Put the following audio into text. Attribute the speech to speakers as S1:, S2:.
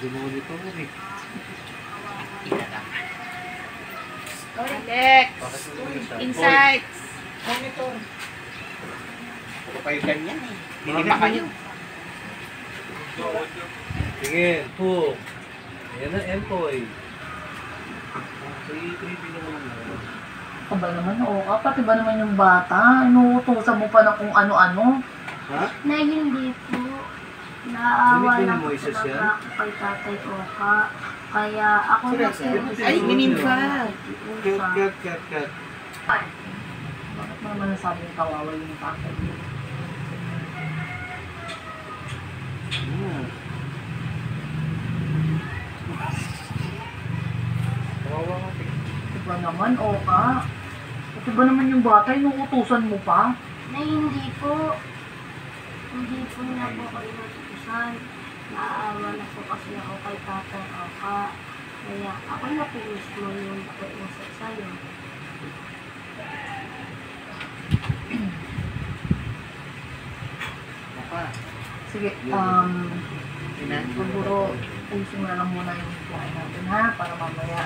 S1: Monitor eh.
S2: Alex! Insights!
S3: Monitor.
S4: Ako kayo ganyan eh. Hindi pa kayo.
S1: Tingin, po. Ayan na, Empoy. 3 naman na.
S3: Ako ba naman, pati ba naman yung bata? Inuutusan mo pa na kung ano-ano.
S1: Ha?
S5: Na hindi po. Naawa
S1: Gamit mo
S5: lang
S1: ni
S5: po
S1: Moises
S5: talaga
S1: yan?
S5: ako kay Tatay Oka. Kaya ako na po.
S4: Ay, minimpa.
S1: Cut.
S3: Bakit naman nasabing kawawa yung tatay mo?
S1: Kawawa ka.
S3: Diba naman, Oka? Pati ba naman yung bata, inuutusan mo pa?
S5: Na hindi po. Hindi po na po ako inutusan. Naawa na po kasi ako kay Tatay Oka. Kaya ako na po mismo yung nakiusap sa'yo.
S4: Oka.
S3: Sige, siguro, ayusin na lang muna yung plan natin, ha? Para mamaya